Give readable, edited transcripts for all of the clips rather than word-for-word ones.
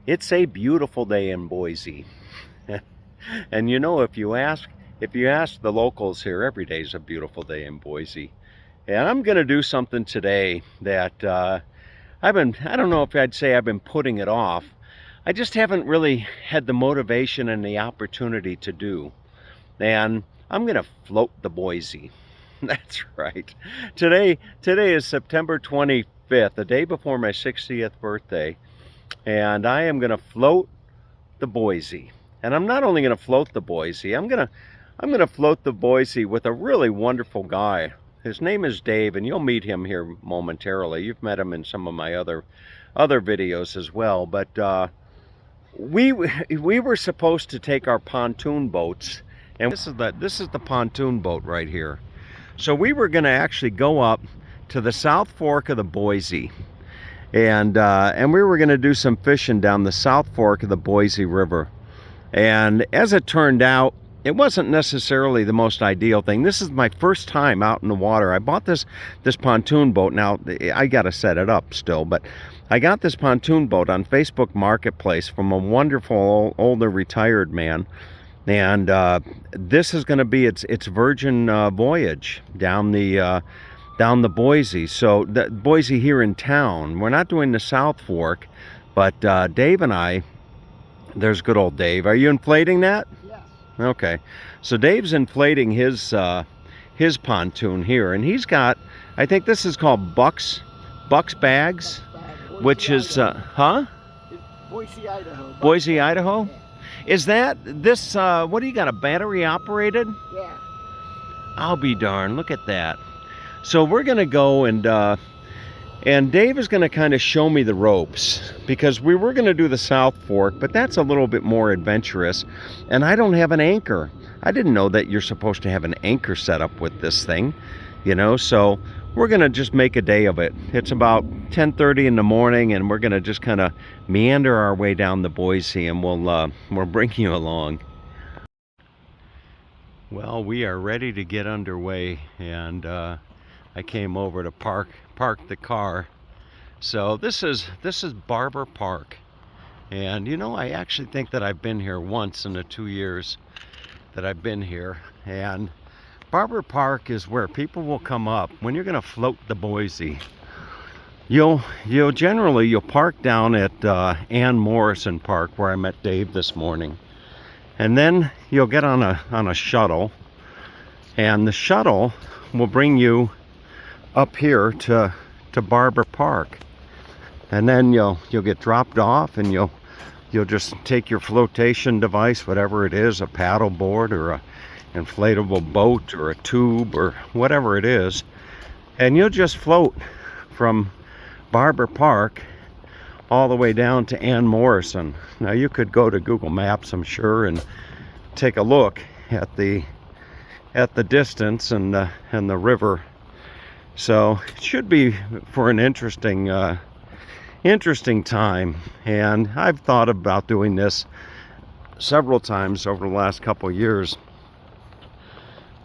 It's a beautiful day in Boise. And you know, if you ask the locals here, every day is a beautiful day in Boise. And I'm going to do something today that I don't know if I'd say I've been putting it off. I just haven't really had the motivation and the opportunity to do. And I'm going to float the Boise. That's right. Today is September 25th, the day before my 60th birthday. And I am going to float the Boise. And I'm not only going to float the Boise, I'm going to float the Boise with a really wonderful guy. His name is Dave, and you'll meet him here momentarily. You've met him in some of my other videos as well. But we were supposed to take our pontoon boats, and this is the pontoon boat right here. So we were going to actually go up to the South Fork of the Boise, and we were going to do some fishing down the South Fork of the Boise River. And as it turned out, it wasn't necessarily the most ideal thing. This is my first time out in the water. I bought this pontoon boat. Now, I got to set it up still, but I got this pontoon boat on Facebook Marketplace from a wonderful older retired man. And this is going to be its virgin voyage down the Boise. So the Boise here in town. We're not doing the South Fork, but Dave and I. There's good old Dave. Are you inflating that? Yes. Okay. So Dave's inflating his pontoon here, and he's got, I think this is called Buck's Bags, which is Boise, Idaho. Boise, Idaho. Yeah. Is that this? What do you got? A battery operated? Yeah. I'll be darned. Look at that. So we're gonna go and Dave is going to kind of show me the ropes, because we were going to do the South Fork, but that's a little bit more adventurous, and I don't have an anchor. I didn't know that you're supposed to have an anchor set up with this thing, you know, so we're going to just make a day of it. It's about 10:30 in the morning, and we're going to just kind of meander our way down the Boise, and we'll bring you along. Well, we are ready to get underway, and I came over to park the car. So this is Barber Park, and you know, I actually think that I've been here once in the 2 years that I've been here. And Barber Park is where people will come up when you're going to float the Boise. You'll park down at Ann Morrison Park, where I met Dave this morning, and then you'll get on a shuttle, and the shuttle will bring you up here to Barber Park, and then you'll get dropped off, and you'll just take your flotation device, whatever it is, a paddle board or a inflatable boat or a tube or whatever it is, and you'll just float from Barber Park all the way down to Ann Morrison. Now, you could go to Google Maps, I'm sure, and take a look at the distance and the river. So it should be for an interesting time, and I've thought about doing this several times over the last couple years,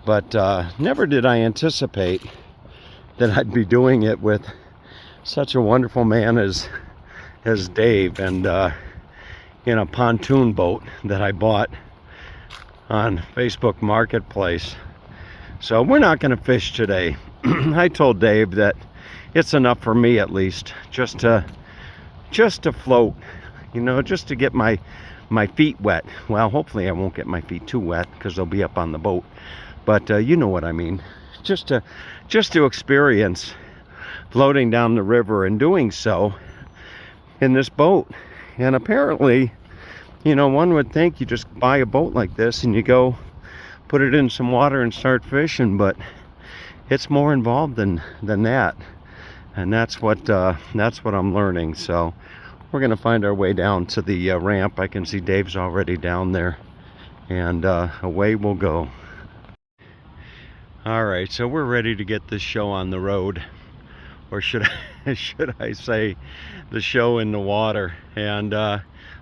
but never did I anticipate that I'd be doing it with such a wonderful man as Dave, and in a pontoon boat that I bought on Facebook Marketplace. So we're not going to fish today. I told Dave that it's enough for me, at least, just to float, you know, just to get my feet wet. Well, hopefully I won't get my feet too wet, because they'll be up on the boat, but you know what I mean. Just to experience floating down the river, and doing so in this boat. And apparently, you know, one would think you just buy a boat like this and you go put it in some water and start fishing, but it's more involved than that, and that's what I'm learning. So we're gonna find our way down to the ramp. I can see Dave's already down there, and away we'll go. All right, so we're ready to get this show on the road, or should I say the show in the water. And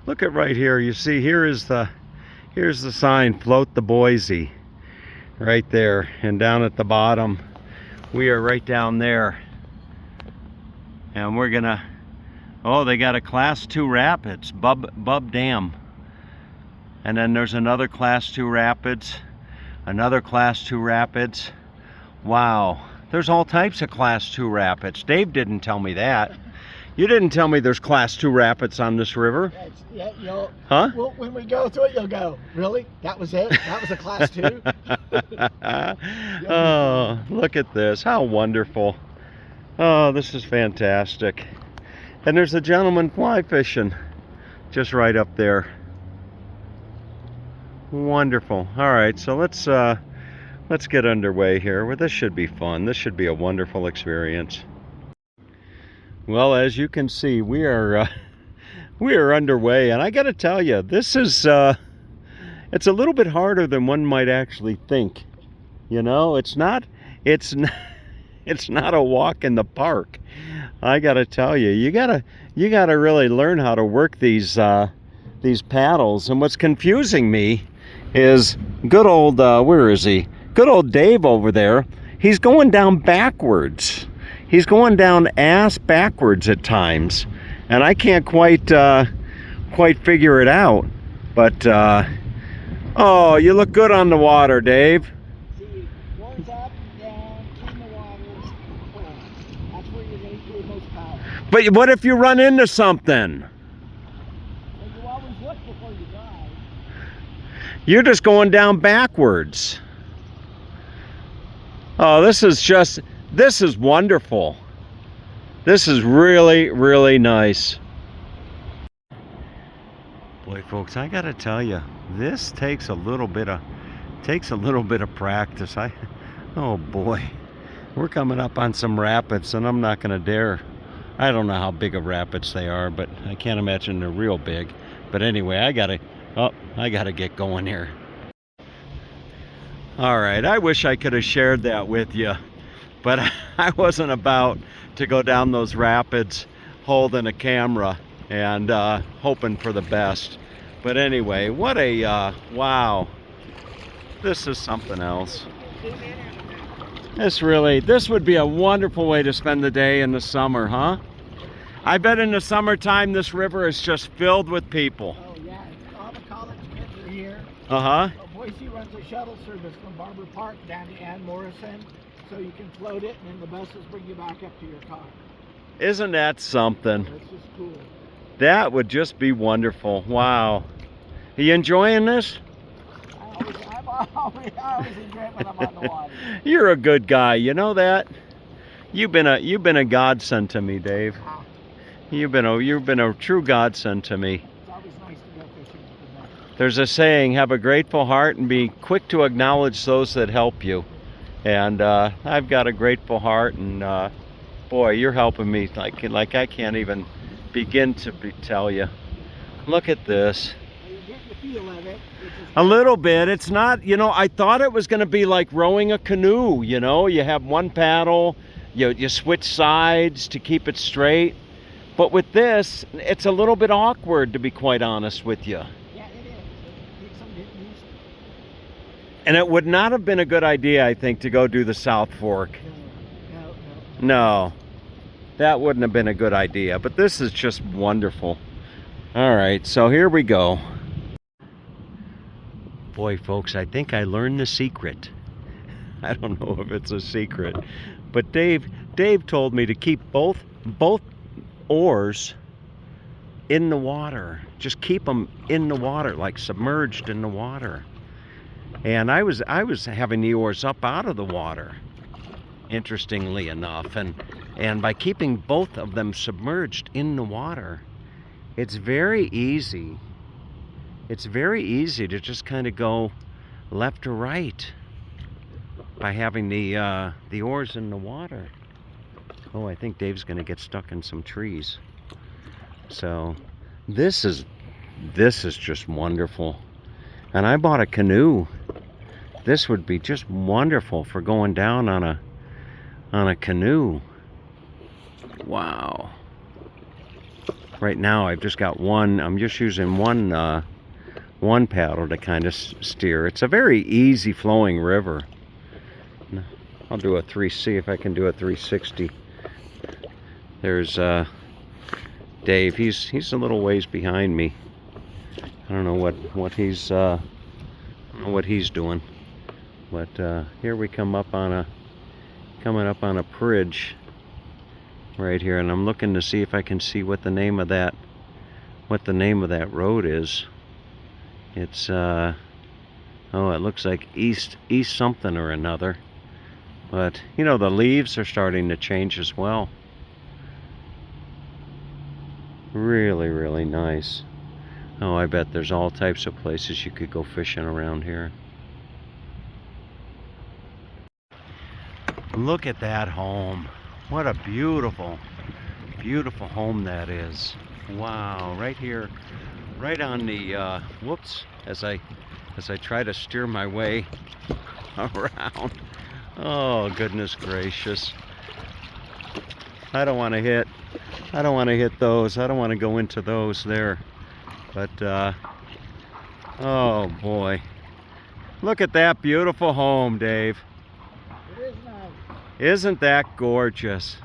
look at right here. You see, here's the sign, Float the Boise, right there. And down at the bottom, we are right down there, and we're gonna Oh, they got a Class 2 rapids, Bub Dam. And then there's another Class 2 rapids, another Class 2 rapids. Wow, there's all types of Class 2 rapids. Dave didn't tell me that. You didn't tell me there's Class 2 rapids on this river. Yeah, you'll, huh? Well, when we go through it, you'll go, really? That was it? That was a Class 2? Oh, look at this. How wonderful. Oh, this is fantastic. And there's a gentleman fly fishing just right up there. Wonderful. All right, so let's get underway here. Well, this should be fun. This should be a wonderful experience. Well, as you can see, we are underway, and I got to tell you, this is it's a little bit harder than one might actually think. You know, it's not a walk in the park. I got to tell you, you gotta really learn how to work these paddles. And what's confusing me is good old where is he? Good old Dave over there. He's going down backwards. He's going down ass backwards at times, and I can't quite figure it out. But oh, you look good on the water, Dave. See, one's up, down, in the water. That's where you're going to do the most power. But what if you run into something? Well, you always look before you dive. You're just going down backwards. Oh, this is wonderful. This is really, really nice. Boy, folks, I gotta tell you, this takes a little bit of practice. Oh boy, we're coming up on some rapids, and I'm not gonna dare. I don't know how big of rapids they are, but I can't imagine they're real big. But anyway, I gotta get going here. All right, I wish I could have shared that with you, but I wasn't about to go down those rapids holding a camera and hoping for the best. But anyway, what a wow, this is something else. This would be a wonderful way to spend the day in the summer, huh? I bet in the summertime this river is just filled with people. Oh yeah, all the college kids are here. Boise runs a shuttle service from Barber Park down to Ann Morrison, so you can float it, and then the buses bring you back up to your car. Isn't that something? That's just cool. That would just be wonderful. Wow. Are you enjoying this? I always enjoy it when I'm on the water. You're a good guy, you know that? You've been a godsend to me, Dave. Wow. You've been a true godsend to me. It's always nice to go fishing with them. There's a saying, have a grateful heart and be quick to acknowledge those that help you. And I've got a grateful heart, and boy, you're helping me like I can't even begin to tell you. Look at this. You're getting the feel of it. A little bit. It's not, you know, I thought it was going to be like rowing a canoe, you know. You have one paddle, you switch sides to keep it straight. But with this, it's a little bit awkward, to be quite honest with you. Yeah, it is. It takes some getting used to. And it would not have been a good idea, I think, to go do the South Fork. No, that wouldn't have been a good idea. But this is just wonderful. All right, so here we go. Boy, folks, I think I learned the secret. I don't know if it's a secret, but Dave told me to keep both oars in the water. Just keep them in the water, like submerged in the water. And I was having the oars up out of the water, interestingly enough, and by keeping both of them submerged in the water, it's very easy. It's very easy to just kind of go left or right by having the oars in the water. Oh, I think Dave's going to get stuck in some trees. So this is just wonderful. And I bought a canoe. This would be just wonderful for going down on a canoe. Wow. Right now I've just got one. I'm just using one paddle to kind of steer. It's a very easy flowing river. I'll do see if I can do a 360. There's Dave. He's a little ways behind me. I don't know what he's I don't know what he's doing. But here we coming up on a bridge right here, and I'm looking to see if I can see what the name of that road is. It's oh, it looks like east something or another. But you know, the leaves are starting to change as well. Really, really nice. Oh, I bet there's all types of places you could go fishing around here. Look at that home. What a beautiful, beautiful home that is. Wow, right here, right on the, whoops, as I try to steer my way around. Oh, goodness gracious. I don't want to hit those. I don't want to go into those there. But, oh boy. Look at that beautiful home, Dave. It is nice. Isn't that gorgeous?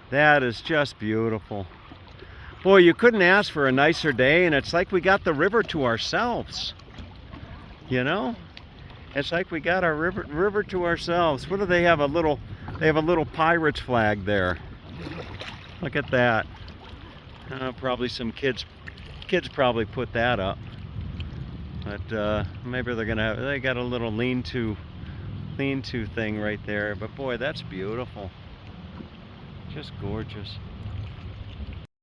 That is just beautiful. Boy, you couldn't ask for a nicer day, and it's like we got the river to ourselves. You know? It's like we got our river to ourselves. What do they have? They have a little pirate's flag there. Look at that. Probably some kids probably put that up. But maybe they got a little lean-to thing right there. But boy, that's beautiful. Just gorgeous.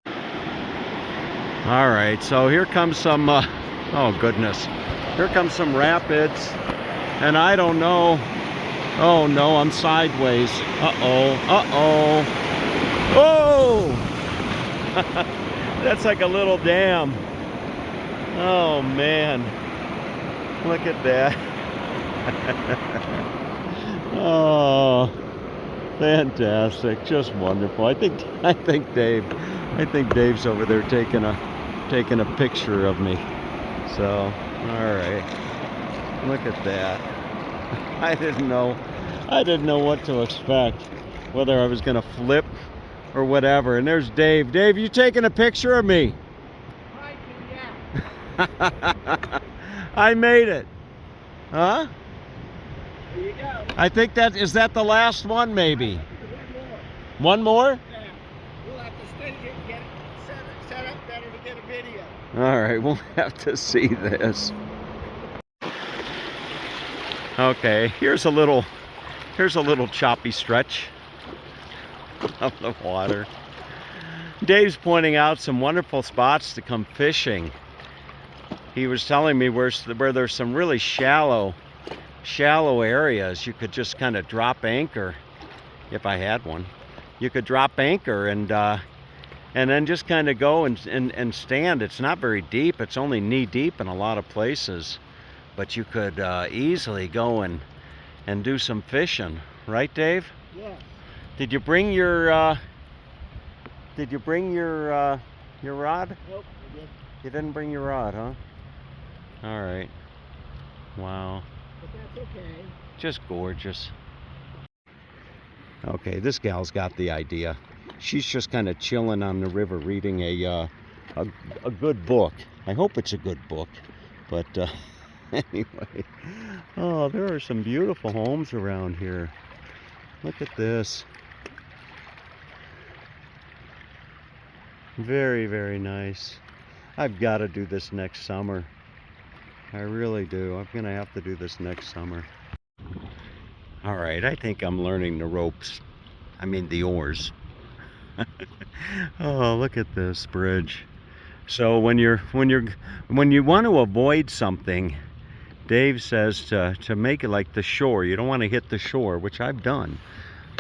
All right, so here comes some, oh goodness. Here comes some rapids. And I don't know. Oh no, I'm sideways. Uh-oh, uh-oh. Oh! That's like a little dam. Oh man. Look at that. Oh, fantastic. Just wonderful. I think Dave's over there taking a picture of me. So, all right. Look at that. I didn't know what to expect, whether I was gonna flip or whatever. And there's Dave. Dave, you taking a picture of me? Yeah. I made it. Huh? There you go. I think is that the last one, maybe? One more? Yeah. We'll have to stage it and get it set up better to get a video. All right, we'll have to see this. Okay, here's a little choppy stretch of the water. Dave's pointing out some wonderful spots to come fishing. He was telling me where there's some really shallow areas. You could just kind of drop anchor, if I had one. You could drop anchor and then just kind of go and stand. It's not very deep. It's only knee deep in a lot of places. But you could easily go and do some fishing, right, Dave? Yeah. Did you bring your rod? Nope, I didn't. You didn't bring your rod, huh? All right. Wow. But that's okay. Just gorgeous. Okay, this gal's got the idea. She's just kind of chilling on the river, reading a good book. I hope it's a good book, but. Anyway, oh, there are some beautiful homes around here. Look at this. Very, very nice. I've got to do this next summer. I really do. I'm going to have to do this next summer. All right, I think I'm learning the ropes. I mean the oars. Oh, look at this bridge. So when you want to avoid something, Dave says to make it like the shore. You don't want to hit the shore, which I've done.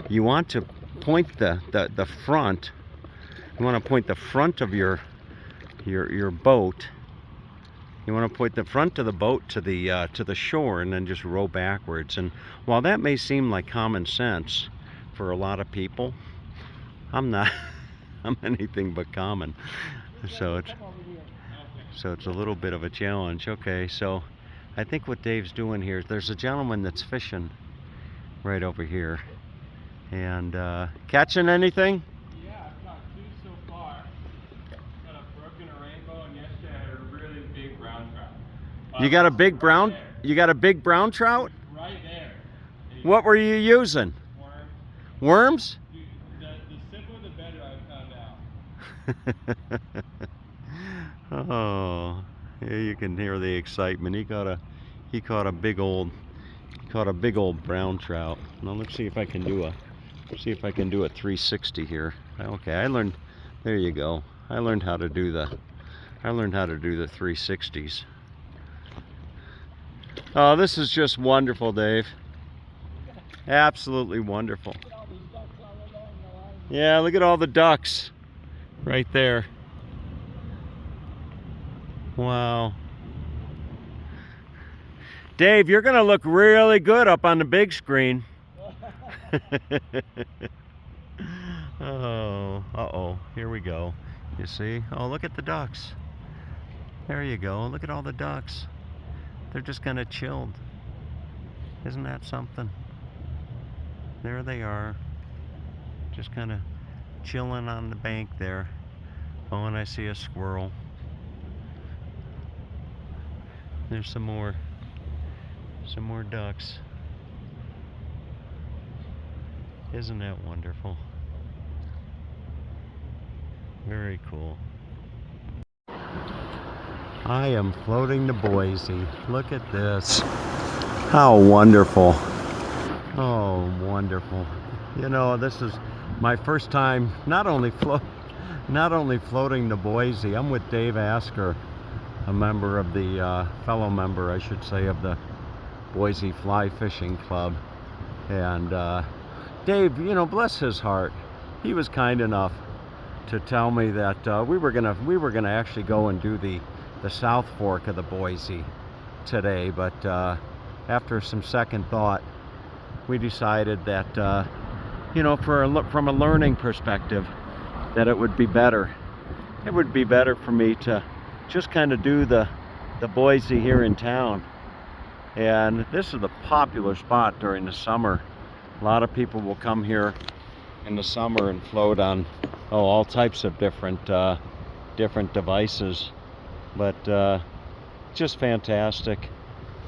You want to point the front. You want to point the front of your boat. You want to point the front of the boat to the shore, and then just row backwards. And while that may seem like common sense for a lot of people, I'm not. I'm anything but common. So it's a little bit of a challenge. Okay, so I think what Dave's doing here, there's a gentleman that's fishing right over here, And catching anything? Yeah, I've caught 2 so far. Got a brook and a rainbow, and yesterday I had a really big brown trout. You got a big Right brown? there. You got a big brown trout? Right there. What were you using? Worms. Worms? The simpler the better, I found out. Oh, yeah, you can hear the excitement. He caught a big old brown trout. Now let's see if I can do a 360 here. Okay, there you go. I learned how to do the 360s. Oh, this is just wonderful, Dave. Absolutely wonderful. Yeah, look at all the ducks right there. Wow. Dave, you're gonna look really good up on the big screen. Oh, uh-oh, here we go. You see? Oh, look at the ducks. There you go. Look at all the ducks. They're just kind of chilled. Isn't that something? There they are. Just kind of chilling on the bank there. Oh, and I see a squirrel. There's some more ducks. Isn't that wonderful? Very cool. I am floating to Boise. Look at this. How wonderful. Oh, wonderful. You know, this is my first time not only floating to Boise. I'm with Dave Asker, a member of the fellow member, I should say, of the Boise Fly Fishing Club. And Dave, you know, bless his heart, he was kind enough to tell me that we were gonna actually go and do the South Fork of the Boise today, but after some second thought, we decided that you know, from a learning perspective, that it would be better for me to just kind of do the Boise here in town. And this is a popular spot during the summer. A lot of people will come here in the summer and float on all types of different devices, but just fantastic.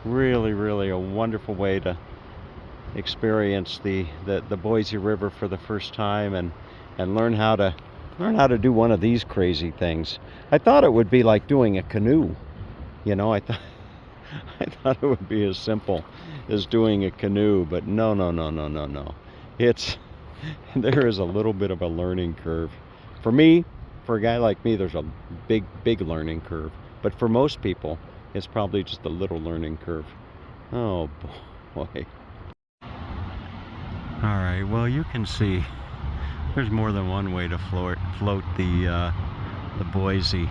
Really a wonderful way to experience the Boise River for the first time and learn how to do one of these crazy things. I thought it would be like doing a canoe. You know, I thought it would be as simple as doing a canoe, but no. There is a little bit of a learning curve. For me, for a guy like me, there's a big learning curve. But for most people, it's probably just a little learning curve. Oh boy. All right, well, you can see there's more than one way to float the Boise.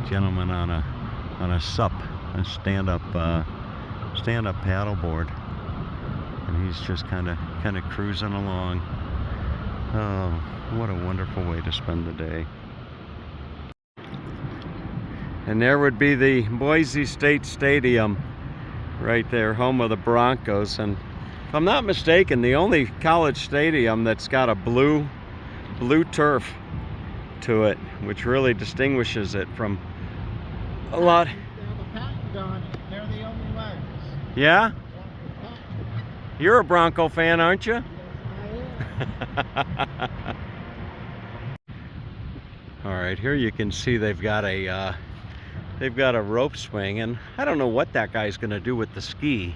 Gentleman on a SUP, a stand-up paddleboard, and he's just kind of cruising along. Oh, what a wonderful way to spend the day. And there would be the Boise State Stadium right there, home of the Broncos, and if I'm not mistaken, the only college stadium that's got a blue turf to it, which really distinguishes it from a lot. They have a patent on it. They're the only ones. Yeah? You're a Bronco fan, aren't you? All right, here you can see they've got a rope swing, and I don't know what that guy's going to do with the ski.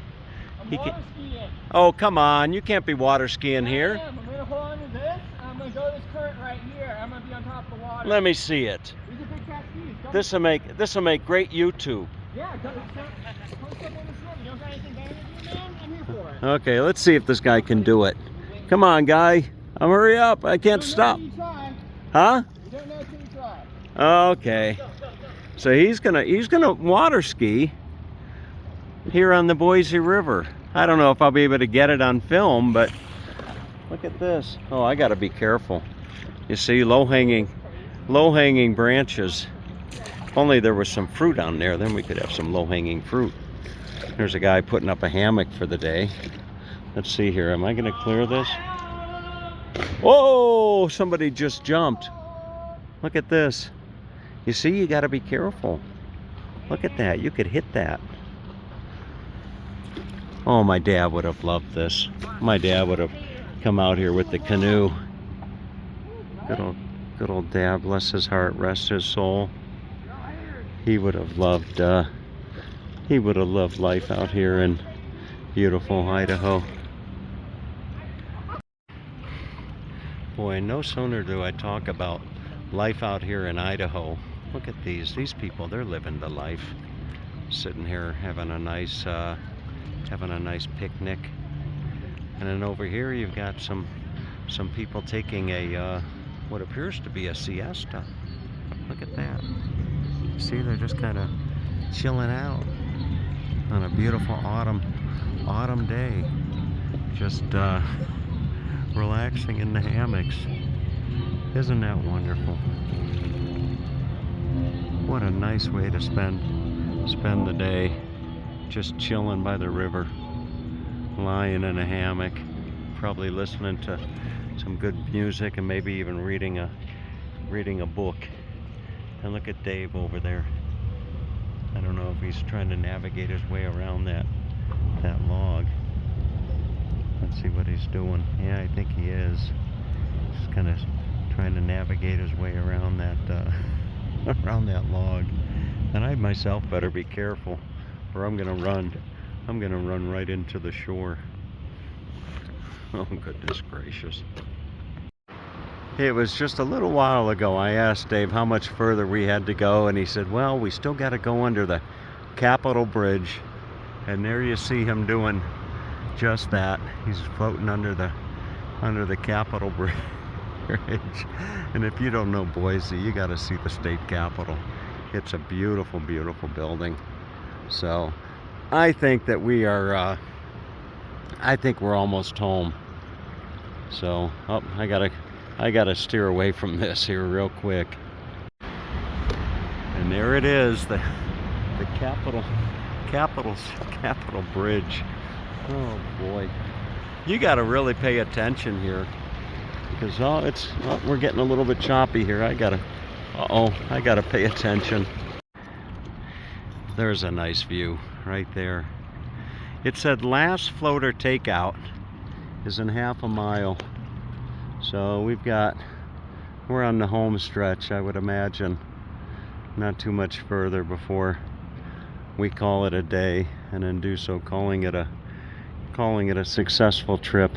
I'm water skiing. Oh, come on, you can't be water skiing here. I'm going to hold on to this. I'm going to go this current right here. I'm going to be on top of the water. Let me see it. These are big fat skis. This will make great YouTube. Yeah, post up on the front. You don't got anything better to do, man? I'm here for it. Okay, let's see if this guy can do it. Come on, guy. Hurry up. I can't stop. Huh? You don't know until you try. Okay. So he's gonna water ski here on the Boise River. I don't know if I'll be able to get it on film, but look at this. Oh, I gotta be careful. You see, low-hanging branches. If only there was some fruit on there, then we could have some low-hanging fruit. There's a guy putting up a hammock for the day. Let's see here. Am I gonna clear this? Whoa, somebody just jumped. Look at this. You see, you got to be careful. Look at that. You could hit that. Oh, my dad would have loved this. My dad would have come out here with the canoe. Good old dad, bless his heart, rest his soul. He would have loved life out here in beautiful Idaho. Boy, no sooner do I talk about life out here in Idaho. Look at these people, they're living the life. Sitting here having a nice picnic. And then over here you've got some people taking a what appears to be a siesta. Look at that. See, they're just kind of chilling out on a beautiful autumn day. Just relaxing in the hammocks. Isn't that wonderful? What a nice way to spend the day, just chilling by the river, lying in a hammock, probably listening to some good music and maybe even reading a book. And look at Dave over there. I don't know if he's trying to navigate his way around that log. Let's see what he's doing. Yeah, I think he is. He's kind of trying to navigate his way around that around that log. And I myself better be careful, or I'm gonna run right into the shore. Oh, goodness gracious. It was just a little while ago I asked Dave how much further we had to go, and he said, well, we still got to go under the Capitol Bridge. And there you see him doing just that. He's floating under the Capitol Bridge. And if you don't know Boise, you got to see the state capitol. It's a beautiful, beautiful building. So I think that we are I think we're almost home. So I gotta steer away from this here real quick. And there it is, the Capitol Bridge. Oh boy, you got to really pay attention here, because we're getting a little bit choppy here. I gotta pay attention. There's a nice view right there. It said last floater takeout is in half a mile. So we're on the home stretch, I would imagine. Not too much further before we call it a day, and then do so calling it a successful trip,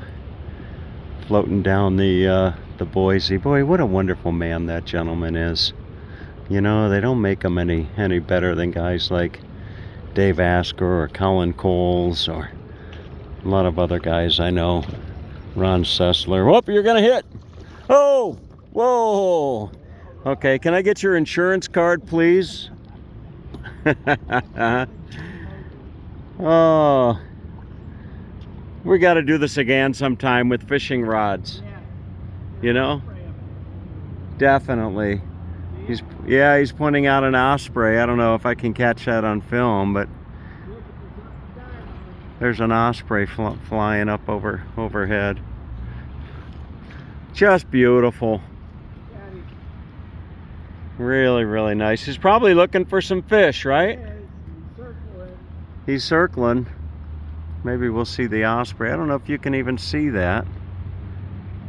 floating down the Boise. Boy, what a wonderful man that gentleman is. You know, they don't make him any better than guys like Dave Asker or Colin Coles or a lot of other guys I know. Ron Sessler. Whoop, you're gonna hit. Oh, whoa. Okay, can I get your insurance card, please? Oh, we got to do this again sometime with fishing rods. You know? Definitely. He's pointing out an osprey. I don't know if I can catch that on film, but there's an osprey flying up overhead. Just beautiful. Really, really nice. He's probably looking for some fish, right? He's circling. Maybe we'll see the osprey. I don't know if you can even see that,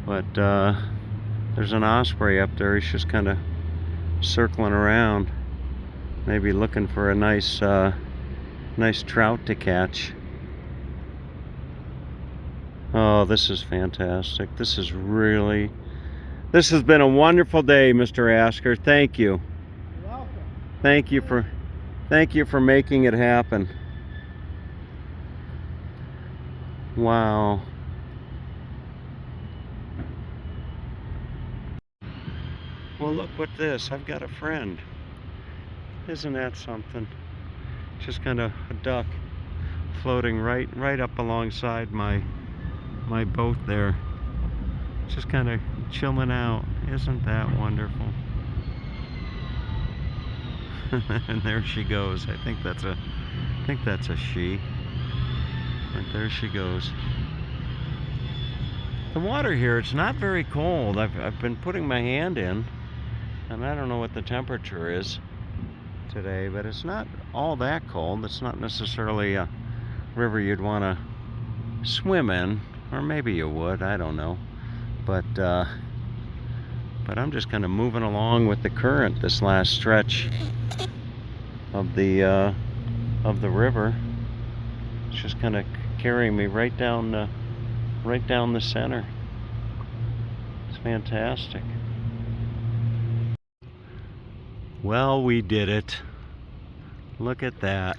but there's an osprey up there. He's just kind of circling around, maybe looking for a nice trout to catch. Oh, this is fantastic. This has been a wonderful day, Mr. Asker. Thank you. You're welcome. Thank you for making it happen. Wow. Well, look what this. I've got a friend. Isn't that something? Just kind of a duck floating right up alongside my boat there. Just kind of chilling out. Isn't that wonderful? And there she goes. I think that's a she. But there she goes. The water here, it's not very cold. I've been putting my hand in, and I don't know what the temperature is today, but it's not all that cold. It's not necessarily a river you'd want to swim in, or maybe you would, I don't know. But I'm just kind of moving along with the current this last stretch of the river. It's just kind of carrying me right down the center. It's fantastic. Well, we did it. Look at that.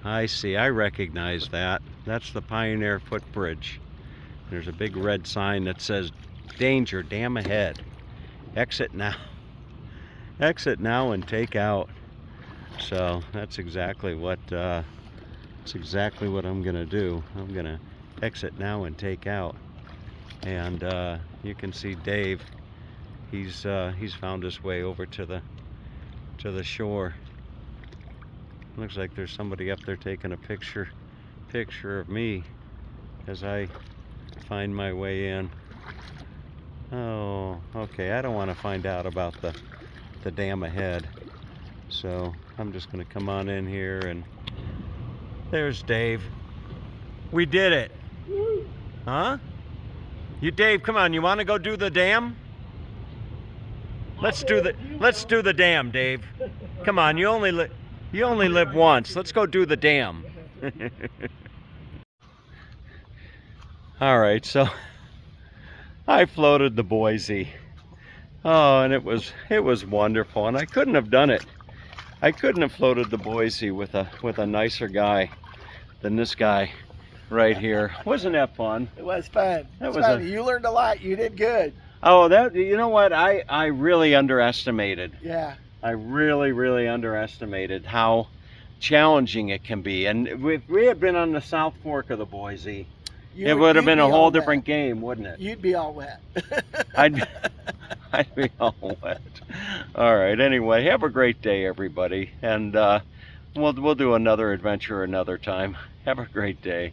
I see, I recognize that. That's the Pioneer Footbridge. There's a big red sign that says, "Danger, dam ahead. Exit now." Exit now and take out. So that's exactly what I'm gonna do. I'm gonna exit now and take out. And you can see Dave. He's found his way over to the shore. Looks like there's somebody up there taking a picture of me as I find my way in. Oh, okay. I don't want to find out about the dam ahead, so I'm just going to come on in here, and there's Dave. We did it. Huh? You, Dave, come on. You want to go do the dam? Let's do the dam, Dave. Come on. You only live once. Let's go do the dam. All right, so I floated the Boise. Oh, and it was wonderful, and I couldn't have done it. I couldn't have floated the Boise with a nicer guy than this guy right here. Wasn't that fun? It was fun. That It was fun. You learned a lot. You did good. Oh, you know what? I really underestimated. Yeah. I really underestimated how challenging it can be. And if we had been on the South Fork of the Boise, it would have been a whole different game, wouldn't it? You'd be all wet. I'd be all wet. All right. Anyway, have a great day, everybody, and we'll do another adventure another time. Have a great day.